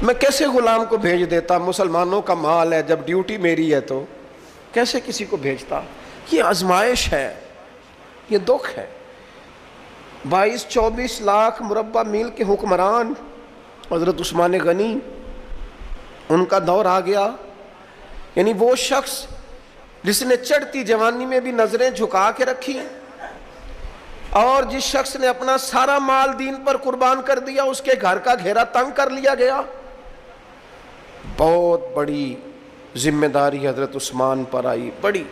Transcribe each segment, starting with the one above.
میں کیسے غلام کو بھیج دیتا؟ مسلمانوں کا مال ہے، جب ڈیوٹی میری ہے تو کیسے کسی کو بھیجتا؟ یہ آزمائش ہے، یہ دکھ ہے۔ 22-24 لاکھ مربع میل کے حکمران حضرت عثمان غنی، ان کا دور آ گیا۔ یعنی وہ شخص جس نے چڑھتی جوانی میں بھی نظریں جھکا کے رکھی، اور جس شخص نے اپنا سارا مال دین پر قربان کر دیا، اس کے گھر کا گھیرا تنگ کر لیا گیا۔ بہت بڑی ذمہ داری حضرت عثمان پر آئی، بڑی۔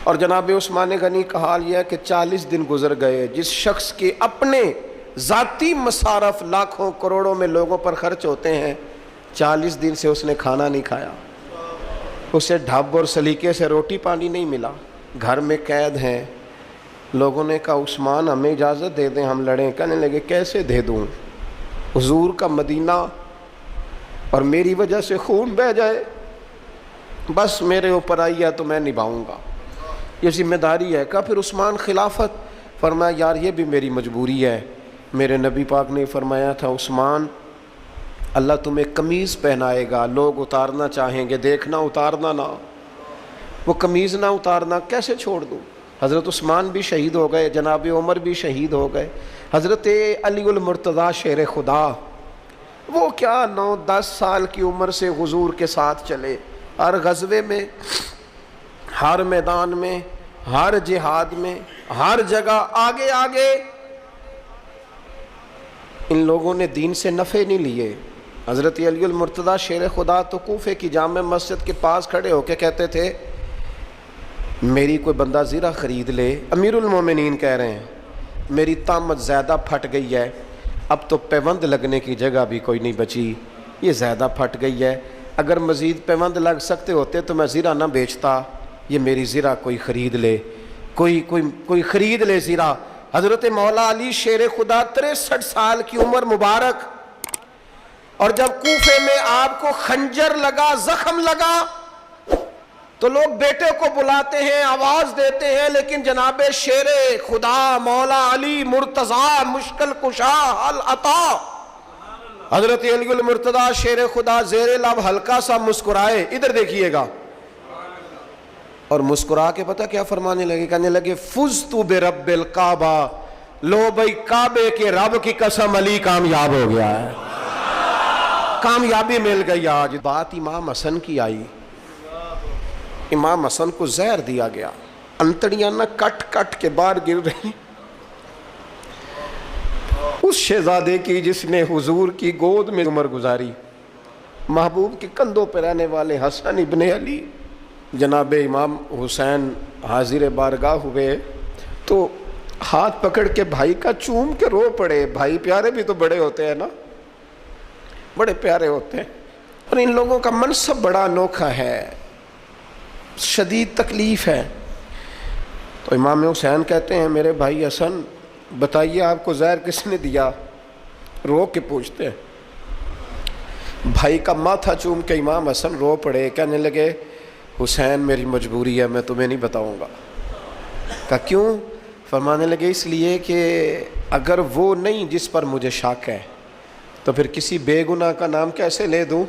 اور جناب عثمان غنی کا حال یہ ہے کہ 40 دن گزر گئے، جس شخص کے اپنے ذاتی مصارف لاکھوں کروڑوں میں لوگوں پر خرچ ہوتے ہیں، 40 دن سے اس نے کھانا نہیں کھایا، اسے ڈھب اور سلیقے سے روٹی پانی نہیں ملا، گھر میں قید ہیں۔ لوگوں نے کہا عثمان ہمیں اجازت دے دیں ہم لڑیں۔ کہنے لگے کیسے دے دوں؟ حضور کا مدینہ اور میری وجہ سے خون بہہ جائے، بس میرے اوپر آئی ہے تو میں نبھاؤں گا، یہ ذمہ داری ہے۔ کہا پھر عثمان خلافت؟ فرمایا یار یہ بھی میری مجبوری ہے۔ میرے نبی پاک نے فرمایا تھا عثمان اللہ تمہیں قمیض پہنائے گا، لوگ اتارنا چاہیں گے، دیکھنا اتارنا نہ، وہ قمیض نہ اتارنا کیسے چھوڑ دوں؟ حضرت عثمان بھی شہید ہو گئے، جناب عمر بھی شہید ہو گئے، حضرت علی المرتضیٰ شیر خدا وہ کیا 9-10 سال کی عمر سے حضور کے ساتھ چلے، ہر غزوے میں، ہر میدان میں، ہر جہاد میں، ہر جگہ آگے آگے۔ ان لوگوں نے دین سے نفع نہیں لیے۔ حضرت علی المرتضیٰ شیر خدا تو کوفے کی جامع مسجد کے پاس کھڑے ہو کے کہتے تھے میری کوئی بندہ زیرہ خرید لے۔ امیر المومنین کہہ رہے ہیں میری طامت زیادہ پھٹ گئی ہے، اب تو پیوند لگنے کی جگہ بھی کوئی نہیں بچی، یہ زیادہ پھٹ گئی ہے، اگر مزید پیوند لگ سکتے ہوتے تو میں زیرہ نہ بیچتا، یہ میری زیرہ کوئی خرید لے، کوئی خرید لے زیرہ۔ حضرت مولا علی شیر خدا 63 سال کی عمر مبارک، اور جب کوفے میں آپ کو خنجر لگا، زخم لگا، تو لوگ بیٹے کو بلاتے ہیں، آواز دیتے ہیں، لیکن جناب شیر خدا مولا علی مرتضیٰ مشکل کشا حل عطا حضرت علی المرتضیٰ شیر خدا زیر لب ہلکا سا مسکرائے، ادھر دیکھیے گا، اور مسکرا کے پتہ کیا فرمانے لگے؟ کہنے لگے فزت برب الکعبہ، لو بھائی کعبے کے رب کی قسم علی کامیاب ہو گیا ہے، کامیابی مل گئی۔ آج بات امام حسن کی آئی، امام حسن کو زہر دیا گیا، انتڑیاں نہ کٹ کٹ کے باہر گر رہی، اس شہزادے کی جس نے حضور کی گود میں عمر گزاری، محبوب کے کندھوں پہ رہنے والے حسن ابن علی، جناب امام حسین حاضر بارگاہ ہوئے تو ہاتھ پکڑ کے بھائی کا چوم کے رو پڑے۔ بھائی پیارے بھی تو بڑے ہوتے ہیں نا، بڑے پیارے ہوتے ہیں، اور ان لوگوں کا منصب بڑا انوکھا ہے، شدید تکلیف ہے۔ تو امام حسین کہتے ہیں میرے بھائی حسن بتائیے آپ کو زہر کس نے دیا؟ رو کے پوچھتے ہیں۔ بھائی کا ماتھا چوم کے امام حسن رو پڑے، کہنے لگے حسین میری مجبوری ہے، میں تمہیں نہیں بتاؤں گا۔ کہا کیوں؟ فرمانے لگے اس لیے کہ اگر وہ نہیں جس پر مجھے شک ہے تو پھر کسی بے گناہ کا نام کیسے لے دوں،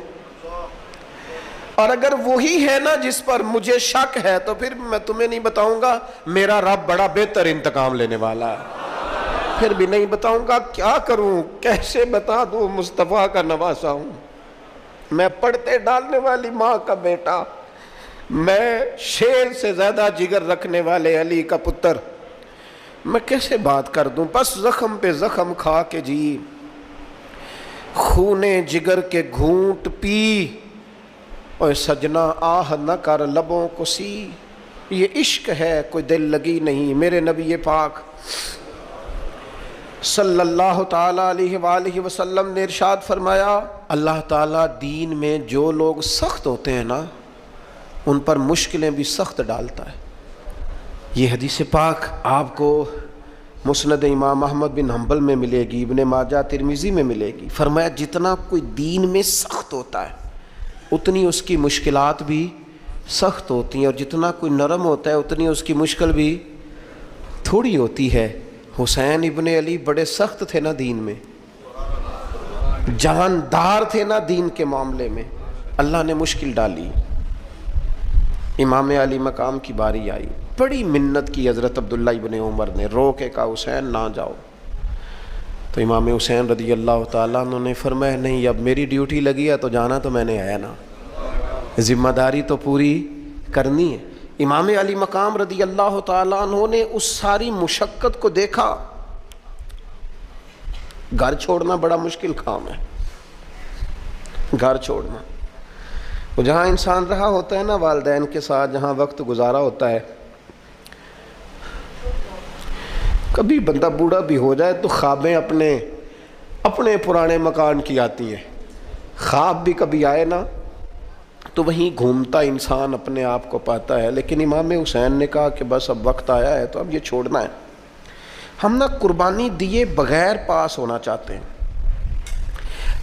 اور اگر وہی ہے نا جس پر مجھے شک ہے تو پھر میں تمہیں نہیں بتاؤں گا، میرا رب بڑا بہتر انتقام لینے والا ہے، پھر بھی نہیں بتاؤں گا۔ کیا کروں، کیسے بتا دوں، مصطفیٰ کا نواسا ہوں میں، پڑھتے ڈالنے والی ماں کا بیٹا، میں شیر سے زیادہ جگر رکھنے والے علی کا پتر، میں کیسے بات کر دوں؟ بس زخم پہ زخم کھا کے جی، خونے جگر کے گھونٹ پی، اور سجنا آہ نہ کر لبوں کو سی، یہ عشق ہے کوئی دل لگی نہیں۔ میرے نبی پاک صلی اللہ تعالیٰ علیہ وآلہ وسلم نے ارشاد فرمایا اللہ تعالیٰ دین میں جو لوگ سخت ہوتے ہیں نا ان پر مشکلیں بھی سخت ڈالتا ہے۔ یہ حدیث پاک آپ کو مسند امام احمد بن حنبل میں ملے گی، ابن ماجہ ترمذی میں ملے گی۔ فرمایا جتنا کوئی دین میں سخت ہوتا ہے اتنی اس کی مشکلات بھی سخت ہوتی ہیں، اور جتنا کوئی نرم ہوتا ہے اتنی اس کی مشکل بھی تھوڑی ہوتی ہے۔ حسین ابن علی بڑے سخت تھے نا دین میں، جاندار تھے نا دین کے معاملے میں، اللہ نے مشکل ڈالی، امام علی مقام کی باری آئی، بڑی منت کی حضرت عبداللہ ابن عمر نے، رو کے کہا حسین نہ جاؤ، تو امام حسین رضی اللہ تعالیٰ عنہ نے فرمایا نہیں اب میری ڈیوٹی لگی ہے تو جانا تو میں نے ہے نا، ذمہ داری تو پوری کرنی ہے۔ امام علی مقام رضی اللہ تعالیٰ عنہ نے اس ساری مشقت کو دیکھا، گھر چھوڑنا بڑا مشکل کام ہے، گھر چھوڑنا، وہ جہاں انسان رہا ہوتا ہے نا والدین کے ساتھ، جہاں وقت گزارا ہوتا ہے، کبھی بندہ بوڑھا بھی ہو جائے تو خوابیں اپنے پرانے مکان کی آتی ہے، خواب بھی کبھی آئے نا تو وہیں گھومتا انسان اپنے آپ کو پاتا ہے، لیکن امام حسین نے کہا کہ بس اب وقت آیا ہے تو اب یہ چھوڑنا ہے۔ ہم نہ قربانی دیے بغیر پاس ہونا چاہتے ہیں،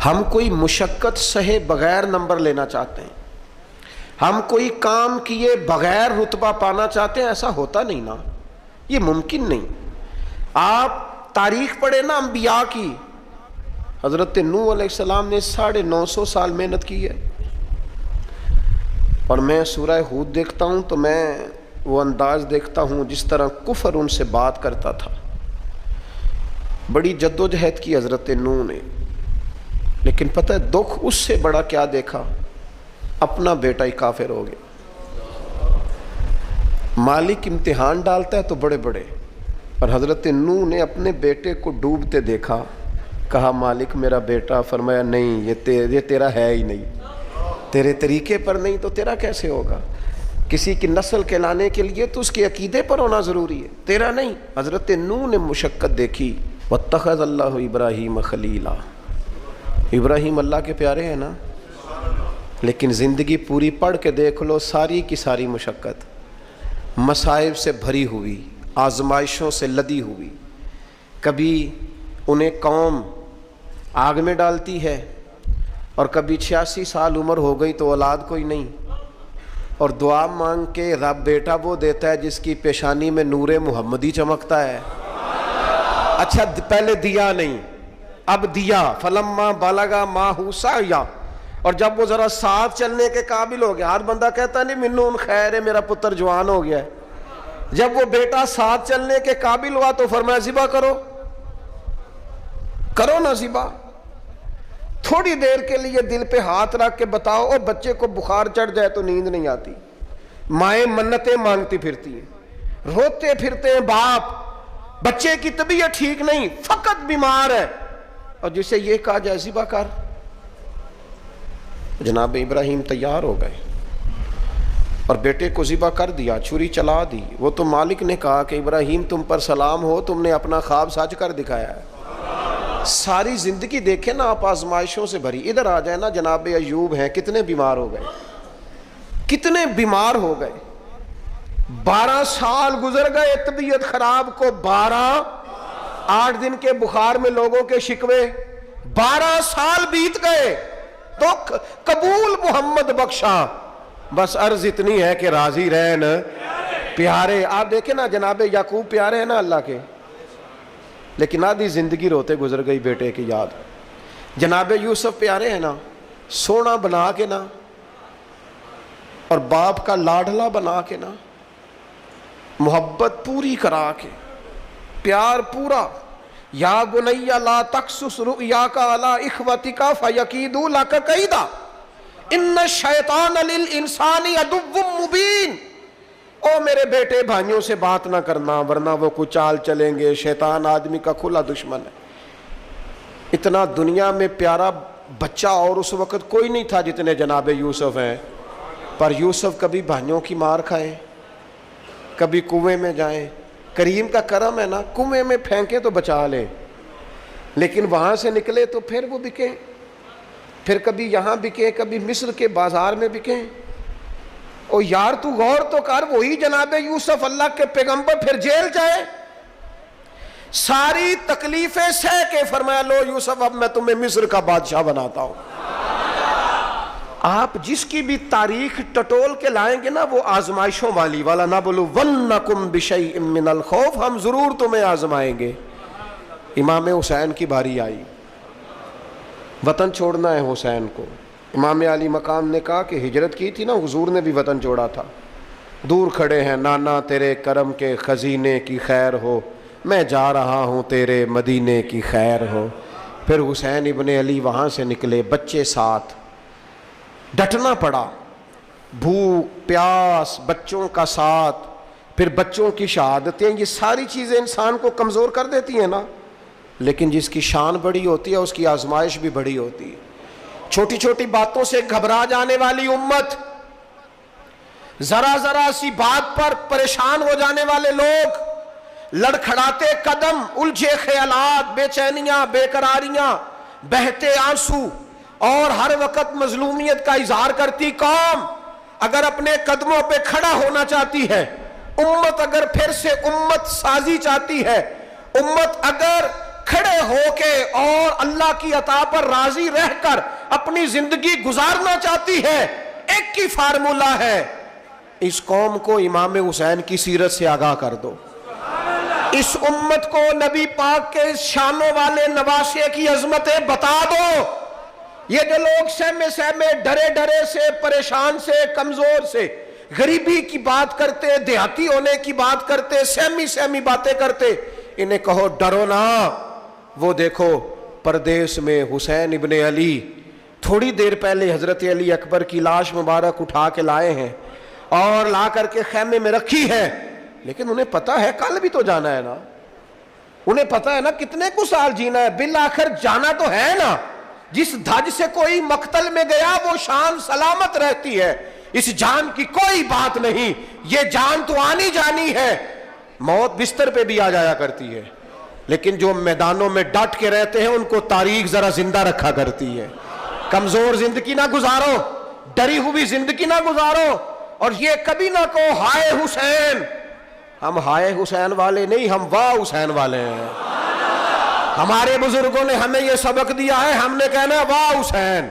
ہم کوئی مشقت سہے بغیر نمبر لینا چاہتے ہیں، ہم کوئی کام کیے بغیر رتبہ پانا چاہتے ہیں، ایسا ہوتا نہیں نا، یہ ممکن نہیں۔ آپ تاریخ پڑھیں نا انبیاء کی، حضرت نوح علیہ السلام نے 950 سال محنت کی ہے، اور میں سورہ ہود دیکھتا ہوں تو میں وہ انداز دیکھتا ہوں جس طرح کفر ان سے بات کرتا تھا، بڑی جد و جہد کی حضرت نوح نے، لیکن پتہ ہے دکھ اس سے بڑا کیا دیکھا، اپنا بیٹا ہی کافر ہو گیا۔ مالک امتحان ڈالتا ہے تو بڑے بڑے، اور حضرت نوح نے اپنے بیٹے کو ڈوبتے دیکھا، کہا مالک میرا بیٹا، فرمایا نہیں یہ تیرا ہے ہی نہیں، تیرے طریقے پر نہیں تو تیرا کیسے ہوگا؟ کسی کی نسل کہلانے کے لیے تو اس کے عقیدے پر ہونا ضروری ہے، تیرا نہیں۔ حضرت نوح نے مشقت دیکھی، واتخذ اللہ ابراہیم خلیلا، ابراہیم اللہ کے پیارے ہیں نا، لیکن زندگی پوری پڑھ کے دیکھ لو، ساری کی ساری مشقت مصائب سے بھری ہوئی، آزمائشوں سے لدی ہوئی، کبھی انہیں قوم آگ میں ڈالتی ہے، اور کبھی 86 سال عمر ہو گئی تو اولاد کوئی نہیں، اور دعا مانگ کے رب بیٹا وہ دیتا ہے جس کی پیشانی میں نور محمدی چمکتا ہے۔ اچھا پہلے دیا نہیں، اب دیا، فلما بلغا ماہ سعیا، اور جب وہ ذرا ساتھ چلنے کے قابل ہو گیا، ہر بندہ کہتا نہیں منون خیر ہے میرا پتر جوان ہو گیا ہے، جب وہ بیٹا ساتھ چلنے کے قابل ہوا تو فرمایا ذبح کرو نا ذبح۔ تھوڑی دیر کے لیے دل پہ ہاتھ رکھ کے بتاؤ، اور بچے کو بخار چڑھ جائے تو نیند نہیں آتی، مائیں منتیں مانگتی پھرتی ہیں، روتے پھرتے ہیں باپ، بچے کی طبیعت ٹھیک نہیں، فقط بیمار ہے، اور جسے یہ کہا جائے ذبح کر، جناب ابراہیم تیار ہو گئے اور بیٹے کو ذبح کر دیا، چھری چلا دی۔ وہ تو مالک نے کہا کہ ابراہیم تم پر سلام ہو، تم نے اپنا خواب سچ کر دکھایا ہے۔ ساری زندگی دیکھیں نا آپ آزمائشوں سے بھری، ادھر آ جائے نا جناب ایوب ہیں، کتنے بیمار ہو گئے، کتنے بیمار ہو گئے، 12 سال گزر گئے طبیعت خراب کو، 8 دن کے بخار میں لوگوں کے شکوے، 12 سال بیت گئے، دکھ قبول محمد بخشا، بس عرض اتنی ہے کہ راضی رہن پیارے۔ آپ دیکھیں نا جناب یعقوب پیارے ہیں نا اللہ کے، لیکن آدھی زندگی روتے گزر گئی بیٹے کی یاد۔ جناب یوسف پیارے ہیں نا، سونا بنا کے نا، اور باپ کا لاڈلا بنا کے نا، محبت پوری کرا کے، پیار پورا۔ یا بنی لا تقصص رؤیاک علی اخوتک فیکیدوا لک کیدا ان الشیطان للانسان عدو مبین۔ او میرے بیٹے بھائیوں سے بات نہ کرنا ورنہ وہ کچھ چال چلیں گے، شیطان آدمی کا کھلا دشمن ہے۔ اتنا دنیا میں پیارا بچہ اور اس وقت کوئی نہیں تھا جتنے جناب یوسف ہیں، پر یوسف کبھی بھائیوں کی مار کھائیں، کبھی کنویں میں جائیں، کریم کا کرم ہے نا، کنویں میں پھینکیں تو بچا لیں، لیکن وہاں سے نکلے تو پھر وہ بکیں، پھر کبھی یہاں بکیں، کبھی مصر کے بازار میں بکیں۔ او یار تو غور تو کر، وہی جناب یوسف اللہ کے پیغمبر پھر جیل جائے، ساری تکلیفیں سہ کے فرمایا لو یوسف اب میں تمہیں مصر کا بادشاہ بناتا ہوں۔ آپ جس کی بھی تاریخ ٹٹول کے لائیں گے نا وہ آزمائشوں والی، والا نبلونکم بشیء من الخوف، ہم ضرور تمہیں آزمائیں گے۔ امام حسین کی باری آئی، وطن چھوڑنا ہے حسین کو. امام علی مقام نے کہا کہ ہجرت کی تھی نا حضور نے بھی وطن چھوڑا تھا. دور کھڑے ہیں نانا تیرے کرم کے خزینے کی خیر ہو، میں جا رہا ہوں تیرے مدینے کی خیر ہو. پھر حسین ابن علی وہاں سے نکلے، بچے ساتھ، ڈٹنا پڑا، بھوک پیاس، بچوں کا ساتھ، پھر بچوں کی شہادتیں، یہ ساری چیزیں انسان کو کمزور کر دیتی ہیں نا. لیکن جس کی شان بڑی ہوتی ہے اس کی آزمائش بھی بڑی ہوتی ہے. چھوٹی چھوٹی باتوں سے گھبرا جانے والی امت، ذرا ذرا سی بات پر پریشان ہو جانے والے لوگ، لڑکھڑاتے قدم، الجھے خیالات، بے چینیاں، بے قراریاں، بہتے آنسو اور ہر وقت مظلومیت کا اظہار کرتی قوم اگر اپنے قدموں پہ کھڑا ہونا چاہتی ہے، امت اگر پھر سے امت سازی چاہتی ہے، امت اگر کھڑے ہو کے اور اللہ کی عطا پر راضی رہ کر اپنی زندگی گزارنا چاہتی ہے، ایک ہی فارمولہ ہے، اس قوم کو امام حسین کی سیرت سے آگاہ کر دو. اس امت کو نبی پاک کے شانوں والے نواسے کی عظمتیں بتا دو. یہ جو لوگ سہمے سہمے ڈرے ڈرے سے، پریشان سے، کمزور سے، غریبی کی بات کرتے، دیہاتی ہونے کی بات کرتے، سہمی سہمی باتیں کرتے، انہیں کہو ڈرو نہ. وہ دیکھو پردیس میں حسین ابن علی تھوڑی دیر پہلے حضرت علی اکبر کی لاش مبارک اٹھا کے لائے ہیں اور لا کر کے خیمے میں رکھی ہے، لیکن انہیں پتا ہے کل بھی تو جانا ہے نا، انہیں پتا ہے نا کتنے کو سال جینا ہے، بالآخر جانا تو ہے نا. جس دھج سے کوئی مقتل میں گیا وہ شان سلامت رہتی ہے، اس جان کی کوئی بات نہیں، یہ جان تو آنی جانی ہے. موت بستر پہ بھی آ جایا کرتی ہے، لیکن جو میدانوں میں ڈٹ کے رہتے ہیں ان کو تاریخ ذرا زندہ رکھا کرتی ہے. کمزور زندگی نہ گزارو، ڈری ہوئی زندگی نہ گزارو، اور یہ کبھی نہ کہو ہائے حسین. ہم ہائے حسین والے نہیں، ہم واہ حسین والے ہیں. ہمارے بزرگوں نے ہمیں یہ سبق دیا ہے، ہم نے کہنا واہ حسین.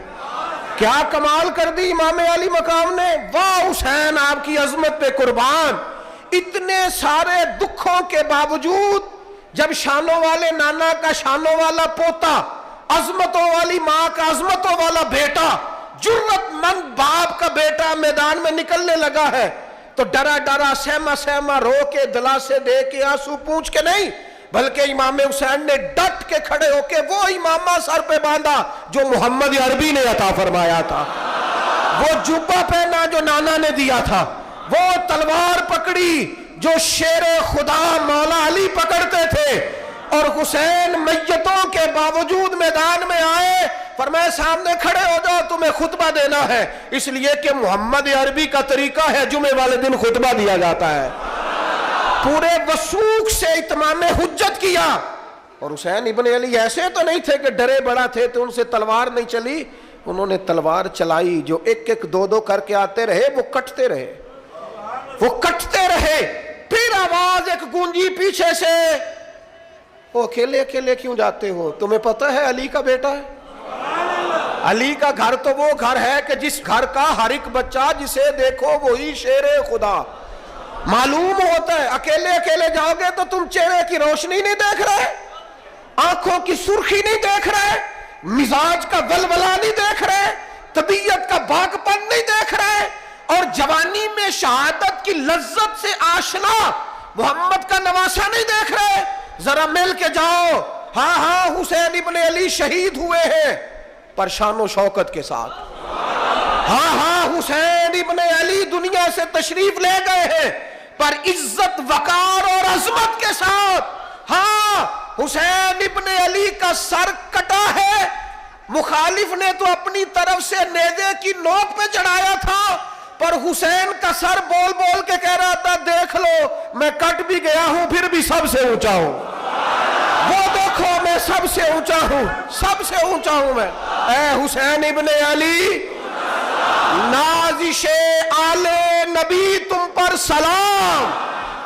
کیا کمال کر دی امام علی مقام نے، واہ حسین آپ کی عظمت پہ قربان. اتنے سارے دکھوں کے باوجود جب شانوں والے نانا کا شانوں والا پوتا، عظمتوں والی ماں کا عظمتوں والا بیٹا، جرت مند باپ کا بیٹا میدان میں نکلنے لگا ہے تو ڈرا ڈرا سہما سہما رو کے دلاسے دے کے آنسو پونچھ کے نہیں، بلکہ امام حسین نے ڈٹ کے کھڑے ہو کے وہ امامہ سر پہ باندھا جو محمد عربی نے عطا فرمایا تھا، وہ جبہ پہنا جو نانا نے دیا تھا، وہ تلوار پکڑی جو شیر خدا مولا علی پکڑتے تھے، اور حسین میتوں کے باوجود میدان میں آئے، فرمایا سامنے کھڑے ہو جاؤ تمہیں خطبہ دینا ہے، اس لیے کہ محمد عربی کا طریقہ ہے جمعے والے دن خطبہ دیا جاتا ہے. پورے وثوق سے اتمام حجت کیا. اور حسین ابن علی ایسے تو نہیں تھے کہ ڈرے بڑا تھے تو ان سے تلوار نہیں چلی، انہوں نے تلوار چلائی، جو ایک ایک دو دو کر کے آتے رہے وہ کٹتے رہے، وہ کٹتے رہے. پھر آواز ایک گونجی پیچھے سے، وہ اکیلے اکیلے کیوں جاتے ہو، تمہیں پتہ ہے علی کا بیٹا ہے. علی کا گھر تو وہ گھر ہے کہ جس گھر کا ہر ایک بچہ جسے دیکھو وہی شیر خدا. معلوم ہوتا ہے اکیلے اکیلے جاؤ گے تو تم چہرے کی روشنی نہیں دیکھ رہے، آنکھوں کی سرخی نہیں دیکھ رہے، مزاج کا ولولہ نہیں دیکھ رہے، طبیعت کا باغ پن نہیں دیکھ رہے، اور جوانی میں شہادت کی لذت سے آشنا محمد کا نواسا نہیں دیکھ رہے. ذرا مل کے جاؤ. ہاں ہاں حسین ابن علی شہید ہوئے ہیں پر شان و شوکت کے ساتھ. ہاں ہاں حسین ابن علی دنیا سے تشریف لے گئے ہیں پر عزت وقار اور عظمت کے ساتھ. ہاں حسین ابن علی کا سر کٹا ہے، مخالف نے تو اپنی طرف سے نیزے کی نوک پہ چڑھایا تھا، پر حسین کا سر بول بول کے کہہ رہا تھا دیکھ لو میں کٹ بھی گیا ہوں پھر بھی سب سے اونچا ہوں، وہ دیکھو میں سب سے اونچا ہوں، سب سے اونچا ہوں میں. اے حسین ابن علی، نازش آل نبی تم پر سلام.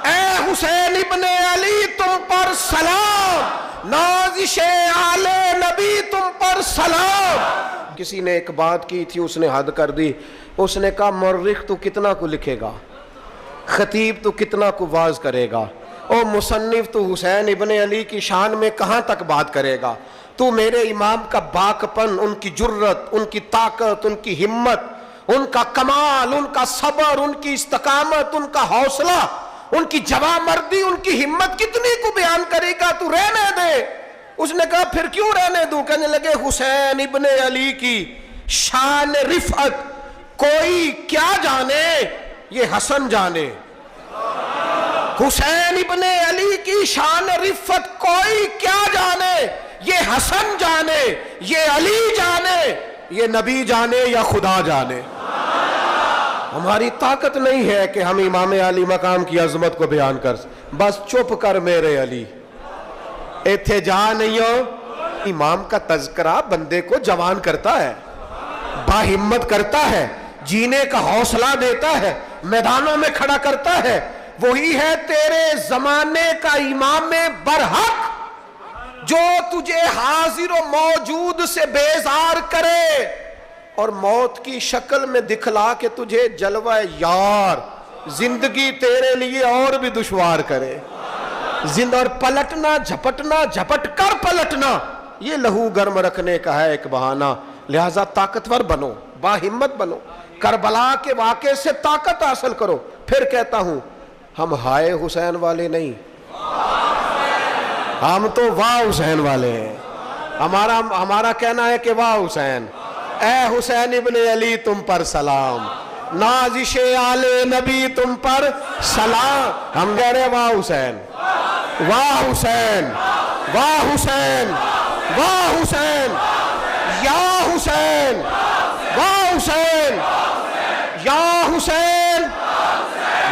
اے حسین ابن علی تم پر سلام، نازش آل نبی تم پر سلام. کسی نے ایک بات کی تھی، اس نے حد کر دی. اس نے کہا مورخ تو کتنا کو لکھے گا، خطیب تو کتنا کو واز کرے گا، اور مصنف تو حسین ابن علی کی شان میں کہاں تک بات کرے گا. تو میرے امام کا باکپن، ان کی جرت، ان کی طاقت، ان کی ہمت، ان کا کمال، ان کا صبر، ان کی استقامت، ان کا حوصلہ، ان کی جواں مردی، ان کی ہمت کتنی کو بیان کرے گا، تو رہنے دے۔ اس نے کہا پھر کیوں رہنے دوں؟ کہنے لگے حسین ابن علی کی شان رفعت کوئی کیا جانے، یہ حسن جانے۔ حسین ابن علی کی شان رفعت کوئی کیا جانے، یہ حسن جانے، یہ علی جانے، یہ نبی جانے یا خدا جانے۔ ہماری طاقت نہیں ہے کہ ہم امام علی مقام کی عظمت کو بیان کر سکیں۔ بس چپ کر میرے علی، ایتھے جا نہیں ہو۔ امام کا تذکرہ بندے کو جوان کرتا ہے، باہمت کرتا ہے، جینے کا حوصلہ دیتا ہے، میدانوں میں کھڑا کرتا ہے۔ وہی ہے تیرے زمانے کا امام برحق جو تجھے حاضر و موجود سے بیزار کرے اور موت کی شکل میں دکھلا کے تجھے جلوہ یار، زندگی تیرے لیے اور بھی دشوار کرے۔ اور پلٹنا، جھپٹنا، جھپٹ کر پلٹنا، یہ لہو گرم رکھنے کا ہے ایک بہانہ۔ لہٰذا طاقتور بنو، باہمت بنو، کربلا کے واقعے سے طاقت حاصل کرو۔ پھر کہتا ہوں ہم ہائے حسین والے نہیں، ہم تو واہ حسین والے ہیں۔ ہمارا کہنا ہے کہ واہ حسین، اے حسین ابن علی تم پر سلام، نازش آل نبی تم پر سلام۔ ہم کہہ رہے واہ حسین، واہ حسین، واہ حسین، واہ حسین، یا حسین، واہ حسین، یا حسین،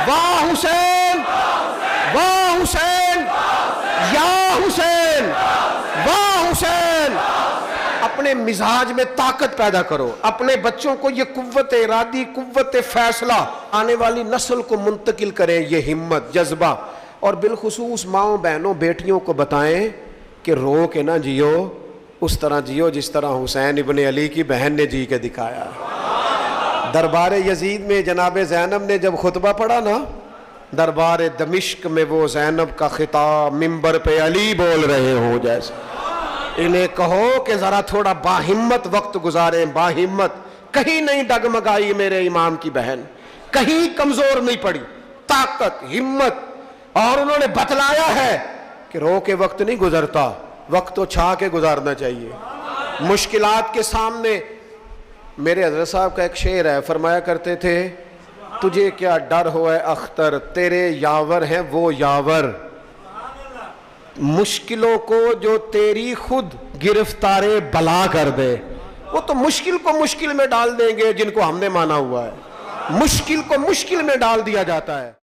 واہ حسین، واہ حسین، یا حسین، واہ حسین۔ اپنے مزاج میں طاقت پیدا کرو، اپنے بچوں کو یہ قوت ارادی، قوت فیصلہ آنے والی نسل کو منتقل کریں، یہ ہمت، جذبہ۔ اور بالخصوص ماؤں، بہنوں، بیٹیوں کو بتائیں کہ رو کے نہ جیو، اس طرح جیو جس طرح حسین ابن علی کی بہن نے جی کے دکھایا۔ دربار یزید میں جناب زینب نے جب خطبہ پڑھا نا، دربار دمشق میں وہ زینب کا خطاب منبر پہ علی بول رہے ہو جیسے۔ انہیں کہو کہ ذرا تھوڑا باہمت وقت گزاریں، باہمت، کہیں نہیں ڈگمگائی میرے امام کی بہن، کہیں کمزور نہیں پڑی، طاقت، ہمت۔ اور انہوں نے بتلایا ہے کہ رو کے وقت نہیں گزرتا، وقت تو چھا کے گزارنا چاہیے۔ مشکلات کے سامنے میرے حضرت صاحب کا ایک شعر ہے، فرمایا کرتے تھے تجھے کیا ڈر ہو اے اختر، تیرے یاور ہیں وہ یاور، مشکلوں کو جو تیری خود گرفتار بلا کر دے۔ وہ تو مشکل کو مشکل میں ڈال دیں گے جن کو ہم نے مانا ہوا ہے، مشکل کو مشکل میں ڈال دیا جاتا ہے۔